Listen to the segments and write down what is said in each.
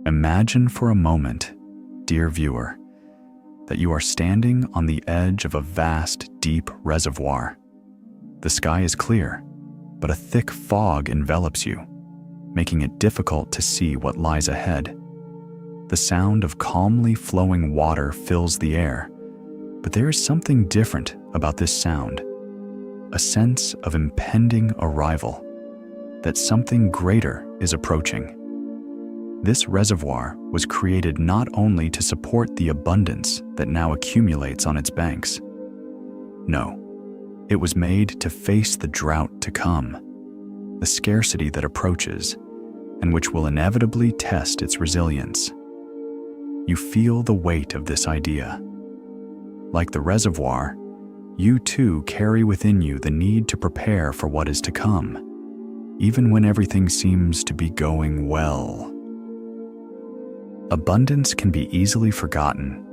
Imagine for a moment, dear viewer, that you are standing on the edge of a vast, deep reservoir. The sky is clear, but a thick fog envelops you, making it difficult to see what lies ahead. The sound of calmly flowing water fills the air, but there is something different about this sound, a sense of impending arrival, that something greater is approaching. This reservoir was created not only to support the abundance that now accumulates on its banks. No, it was made to face the drought to come, the scarcity that approaches, and which will inevitably test its resilience. You feel the weight of this idea. Like the reservoir, you too carry within you the need to prepare for what is to come, even when everything seems to be going well. Abundance can be easily forgotten,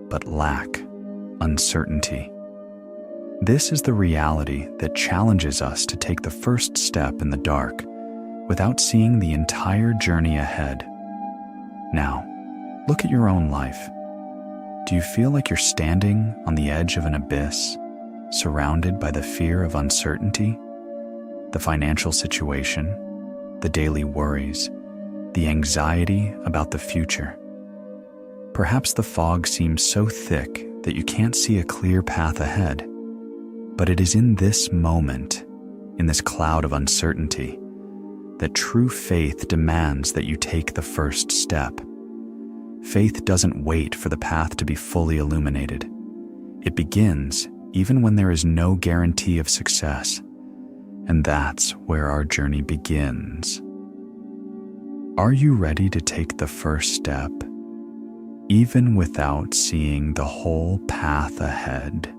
but lack, uncertainty. This is the reality that challenges us to take the first step in the dark without seeing the entire journey ahead. Now, look at your own life. Do you feel like you're standing on the edge of an abyss, surrounded by the fear of uncertainty, the financial situation, the daily worries, the anxiety about the future? Perhaps the fog seems so thick that you can't see a clear path ahead, but it is in this moment, in this cloud of uncertainty, that true faith demands that you take the first step. Faith doesn't wait for the path to be fully illuminated. It begins even when there is no guarantee of success, and that's where our journey begins. Are you ready to take the first step, even without seeing the whole path ahead?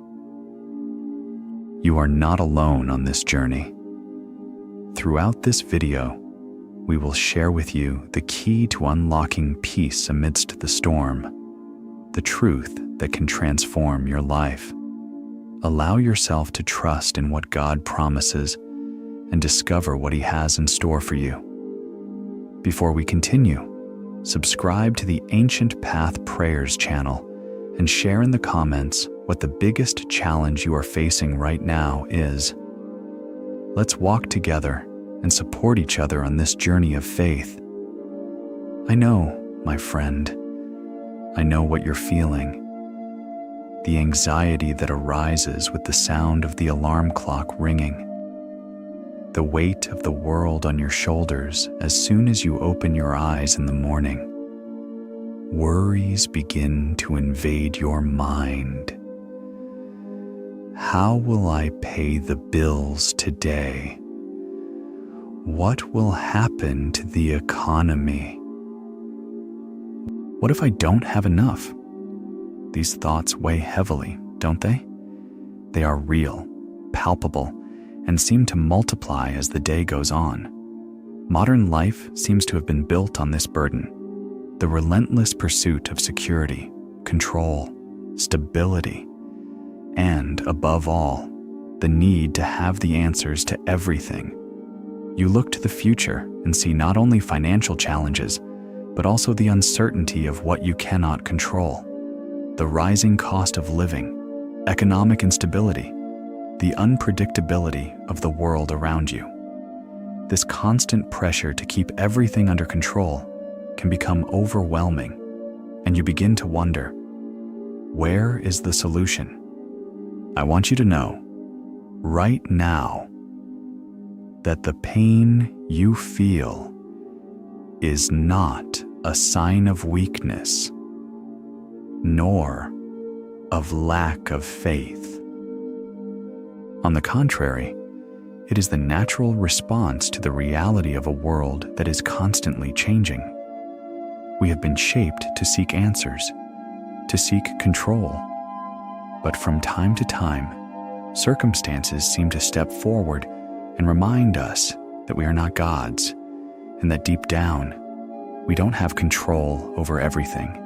You are not alone on this journey. Throughout this video, we will share with you the key to unlocking peace amidst the storm, the truth that can transform your life. Allow yourself to trust in what God promises and discover what He has in store for you. Before we continue, subscribe to the Ancient Path Prayers channel and share in the comments what the biggest challenge you are facing right now is. Let's walk together and support each other on this journey of faith. I know, my friend, I know what you're feeling. The anxiety that arises with the sound of the alarm clock ringing. The weight of the world on your shoulders as soon as you open your eyes in the morning. Worries begin to invade your mind. How will I pay the bills today? What will happen to the economy? What if I don't have enough? These thoughts weigh heavily, don't they? They are real, palpable, and seem to multiply as the day goes on. Modern life seems to have been built on this burden, the relentless pursuit of security, control, stability, and, above all, the need to have the answers to everything. You look to the future and see not only financial challenges, but also the uncertainty of what you cannot control, the rising cost of living, economic instability, the unpredictability of the world around you. This constant pressure to keep everything under control can become overwhelming, and you begin to wonder, where is the solution? I want you to know, right now, that the pain you feel is not a sign of weakness, nor of lack of faith. On the contrary, it is the natural response to the reality of a world that is constantly changing. We have been shaped to seek answers, to seek control. But from time to time, circumstances seem to step forward and remind us that we are not gods, and that deep down, we don't have control over everything.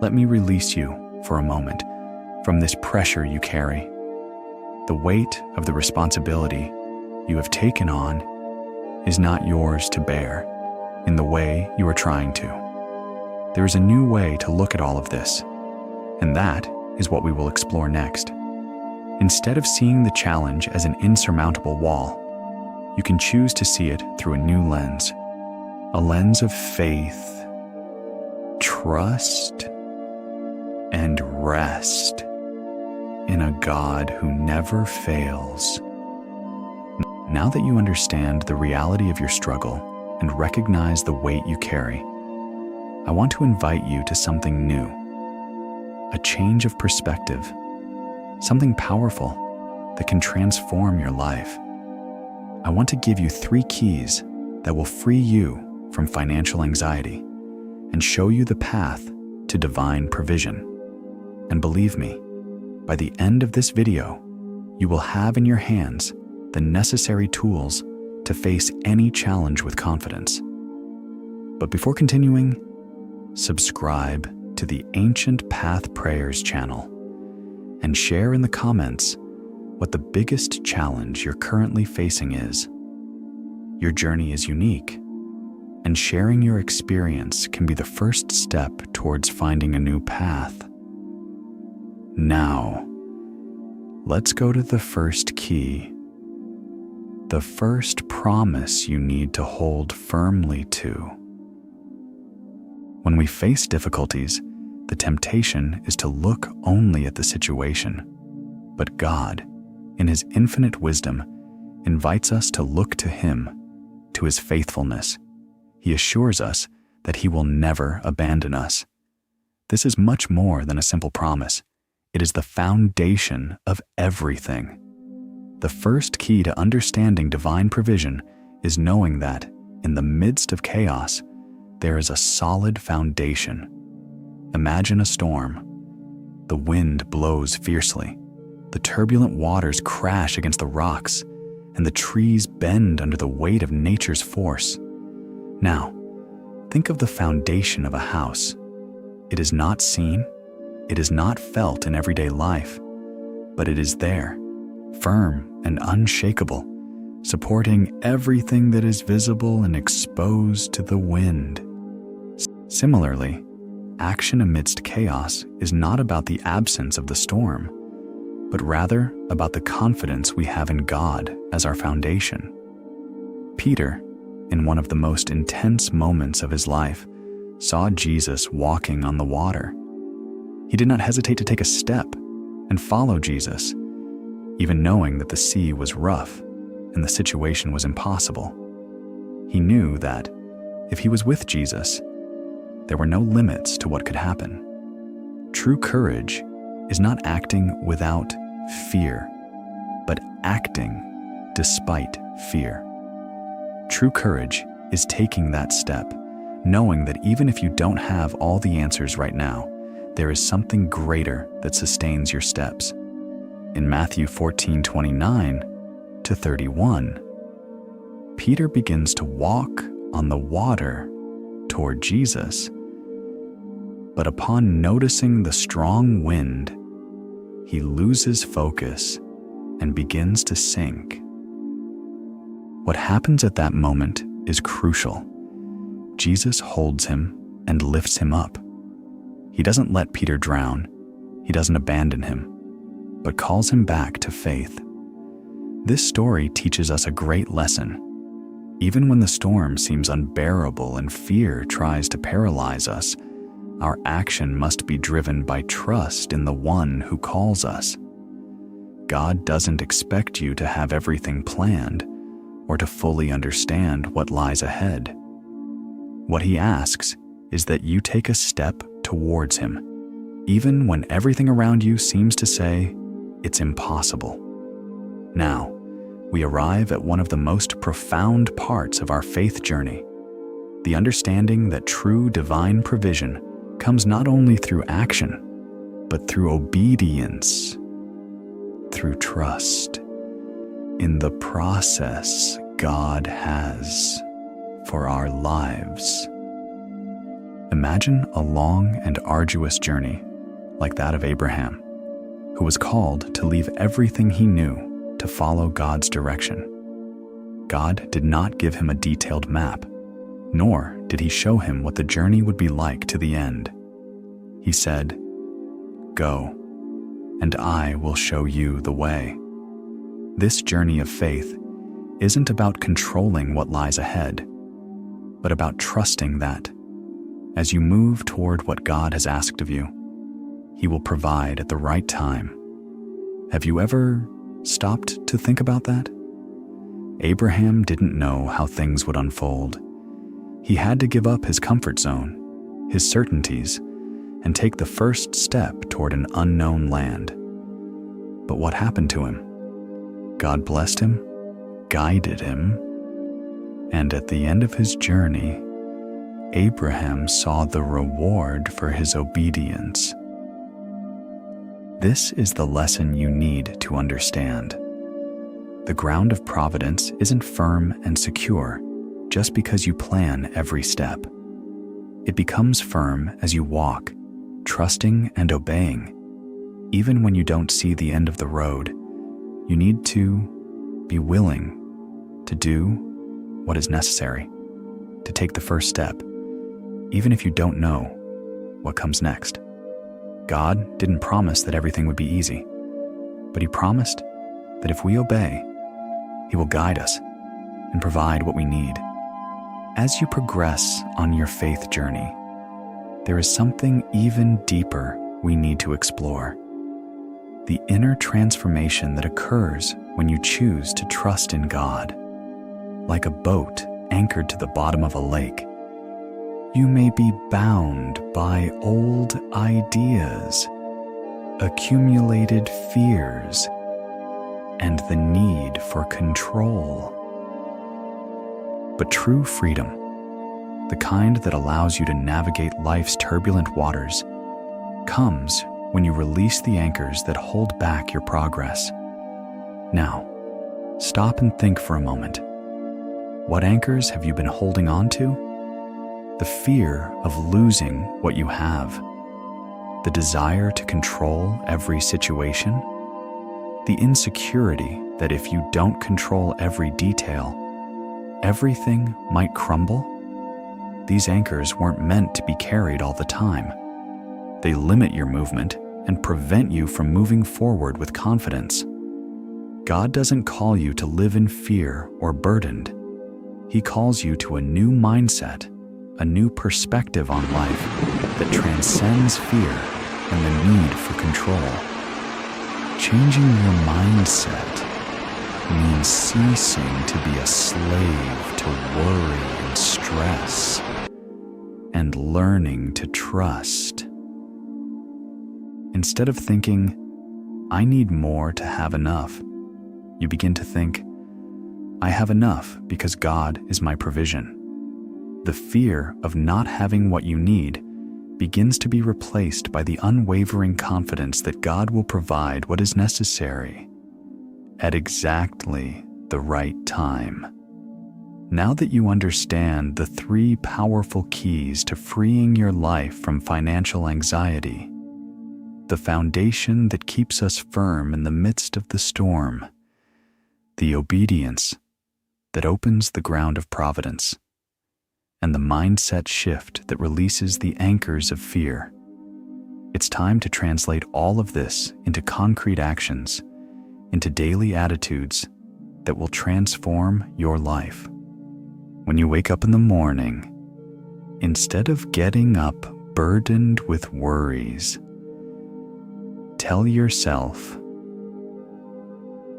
Let me release you, for a moment, from this pressure you carry. The weight of the responsibility you have taken on is not yours to bear in the way you are trying to. there is a new way to look at all of this, and that is what we will explore next. Instead of seeing the challenge as an insurmountable wall, you can choose to see it through a new lens, a lens of faith, trust, and rest in a God who never fails. Now that you understand the reality of your struggle and recognize the weight you carry, I want to invite you to something new, a change of perspective, something powerful that can transform your life. I want to give you 3 keys that will free you from financial anxiety and show you the path to divine provision. And believe me, by the end of this video, you will have in your hands the necessary tools to face any challenge with confidence. But before continuing, subscribe to the Ancient Path Prayers channel and share in the comments what the biggest challenge you're currently facing is. Your journey is unique, and sharing your experience can be the first step towards finding a new path. Now, let's go to the first key, the first promise you need to hold firmly to. When we face difficulties, the temptation is to look only at the situation. But God, in His infinite wisdom, invites us to look to Him, to His faithfulness. He assures us that He will never abandon us. This is much more than a simple promise. It is the foundation of everything. The first key to understanding divine provision is knowing that, in the midst of chaos, there is a solid foundation. Imagine a storm. The wind blows fiercely. The turbulent waters crash against the rocks, and the trees bend under the weight of nature's force. Now, think of the foundation of a house. It is not seen, it is not felt in everyday life, but it is there, firm and unshakable, supporting everything that is visible and exposed to the wind. Similarly, action amidst chaos is not about the absence of the storm, but rather about the confidence we have in God as our foundation. Peter, in one of the most intense moments of his life, saw Jesus walking on the water. He did not hesitate to take a step and follow Jesus, even knowing that the sea was rough and the situation was impossible. He knew that if he was with Jesus, there were no limits to what could happen. True courage is not acting without fear, but acting despite fear. True courage is taking that step, knowing that even if you don't have all the answers right now, there is something greater that sustains your steps. In Matthew 14:29-31, Peter begins to walk on the water toward Jesus. But upon noticing the strong wind, he loses focus and begins to sink. What happens at that moment is crucial. Jesus holds him and lifts him up. He doesn't let Peter drown. He doesn't abandon him, but calls him back to faith. This story teaches us a great lesson. Even when the storm seems unbearable and fear tries to paralyze us, our action must be driven by trust in the one who calls us. God doesn't expect you to have everything planned or to fully understand what lies ahead. What he asks is that you take a step towards him, even when everything around you seems to say it's impossible. Now, we arrive at one of the most profound parts of our faith journey, the understanding that true divine provision comes not only through action, but through obedience, through trust in the process God has for our lives. Imagine a long and arduous journey like that of Abraham, who was called to leave everything he knew to follow God's direction. God did not give him a detailed map, nor did he show him what the journey would be like to the end. He said, "Go, and I will show you the way." This journey of faith isn't about controlling what lies ahead, but about trusting that, as you move toward what God has asked of you, He will provide at the right time. Have you ever stopped to think about that? Abraham didn't know how things would unfold. He had to give up his comfort zone, his certainties, and take the first step toward an unknown land. But what happened to him? God blessed him, guided him, and at the end of his journey, Abraham saw the reward for his obedience. This is the lesson you need to understand. The ground of providence isn't firm and secure just because you plan every step. It becomes firm as you walk, trusting and obeying. Even when you don't see the end of the road, you need to be willing to do what is necessary, to take the first step, even if you don't know what comes next. God didn't promise that everything would be easy, but He promised that if we obey, He will guide us and provide what we need. As you progress on your faith journey, there is something even deeper we need to explore. The inner transformation that occurs when you choose to trust in God. Like a boat anchored to the bottom of a lake, you may be bound by old ideas, accumulated fears, and the need for control. But true freedom, the kind that allows you to navigate life's turbulent waters, comes when you release the anchors that hold back your progress. Now, stop and think for a moment. What anchors have you been holding on to? The fear of losing what you have, the desire to control every situation, the insecurity that if you don't control every detail, everything might crumble. These anchors weren't meant to be carried all the time. They limit your movement and prevent you from moving forward with confidence. God doesn't call you to live in fear or burdened. He calls you to a new mindset, a new perspective on life that transcends fear and the need for control. Changing your mindset means ceasing to be a slave to worry and stress and learning to trust. Instead of thinking, "I need more to have enough," you begin to think, "I have enough because God is my provision." The fear of not having what you need begins to be replaced by the unwavering confidence that God will provide what is necessary at exactly the right time. Now that you understand the 3 powerful keys to freeing your life from financial anxiety, the foundation that keeps us firm in the midst of the storm, the obedience that opens the ground of providence, and the mindset shift that releases the anchors of fear, it's time to translate all of this into concrete actions, into daily attitudes that will transform your life. When you wake up in the morning, instead of getting up burdened with worries, tell yourself,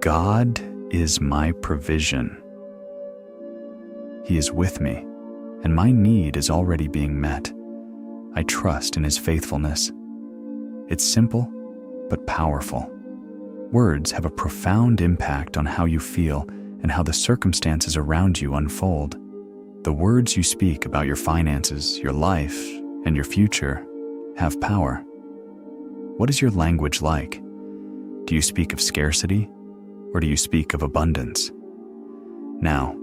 "God is my provision. He is with me, and my need is already being met. I trust in His faithfulness." It's simple, but powerful. Words have a profound impact on how you feel and how the circumstances around you unfold. The words you speak about your finances, your life, and your future have power. What is your language like? Do you speak of scarcity, or do you speak of abundance? Now,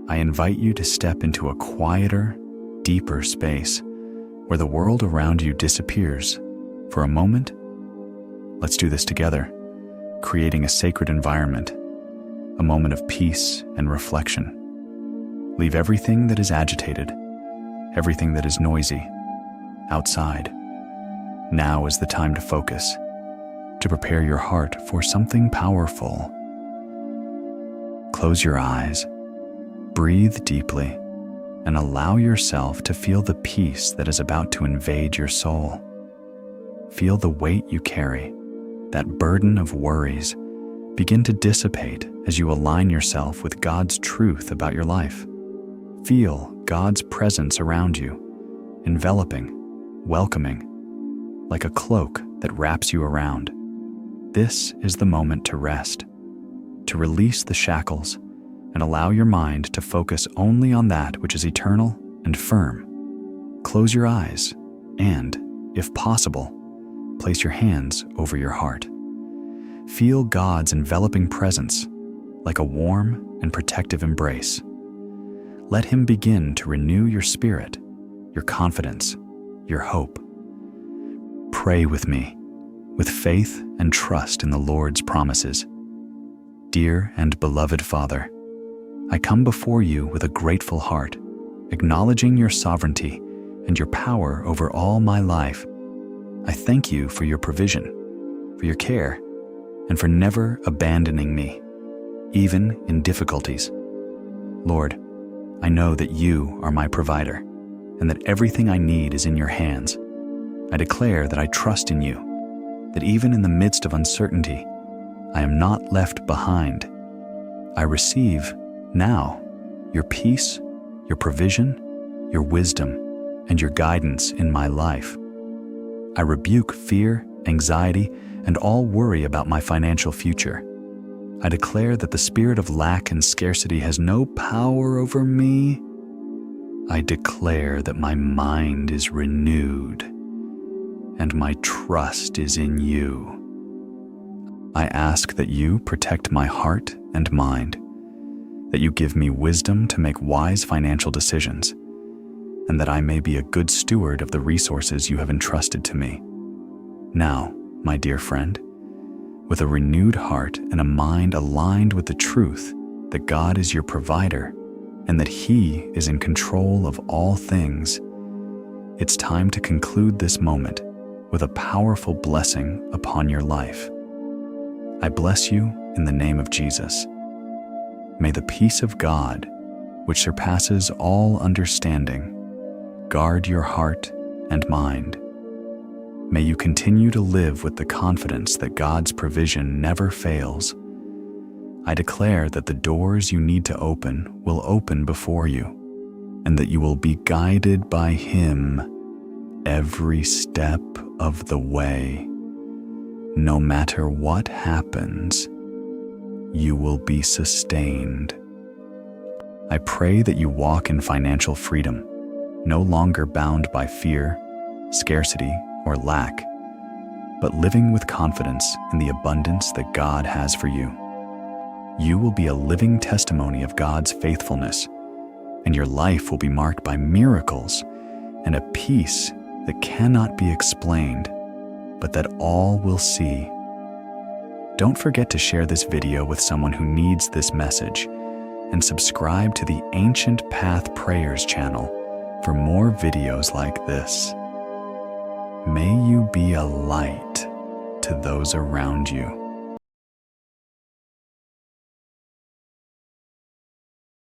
I invite you to step into a quieter, deeper space where the world around you disappears. For a moment, let's do this together, creating a sacred environment, a moment of peace and reflection. Leave everything that is agitated everything that is noisy, outside. Now is the time to focus, to prepare your heart for something powerful. Close your eyes, breathe deeply, and allow yourself to feel the peace that is about to invade your soul. Feel the weight you carry, that burden of worries, begin to dissipate as you align yourself with God's truth about your life. Feel God's presence around you, enveloping, welcoming, like a cloak that wraps you around. This is the moment to rest, to release the shackles, and allow your mind to focus only on that which is eternal and firm. Close your eyes and, if possible, place your hands over your heart. Feel God's enveloping presence like a warm and protective embrace. Let Him begin to renew your spirit, your confidence, your hope. Pray with me, with faith and trust in the Lord's promises. Dear and beloved Father, I come before you with a grateful heart, acknowledging your sovereignty and your power over all my life. I thank you for your provision, for your care, and for never abandoning me, even in difficulties. Lord, I know that you are my provider, and that everything I need is in your hands. I declare that I trust in you, that even in the midst of uncertainty, I am not left behind. I receive now your peace, your provision, your wisdom, and your guidance in my life. I rebuke fear, anxiety, and all worry about my financial future. I declare that the spirit of lack and scarcity has no power over me. I declare that my mind is renewed and my trust is in you. I ask that you protect my heart and mind, that you give me wisdom to make wise financial decisions, and that I may be a good steward of the resources you have entrusted to me. Now, my dear friend, with a renewed heart and a mind aligned with the truth that God is your provider and that He is in control of all things, it's time to conclude this moment with a powerful blessing upon your life. I bless you in the name of Jesus. May the peace of God, which surpasses all understanding, guard your heart and mind. May you continue to live with the confidence that God's provision never fails. I declare that the doors you need to open will open before you, and that you will be guided by Him every step of the way. No matter what happens, you will be sustained. I pray that you walk in financial freedom, no longer bound by fear, scarcity, or lack, but living with confidence in the abundance that God has for you. You will be a living testimony of God's faithfulness, and your life will be marked by miracles and a peace that cannot be explained, but that all will see. Don't forget to share this video with someone who needs this message, and subscribe to the Ancient Path Prayers channel for more videos like this. May you be a light to those around you.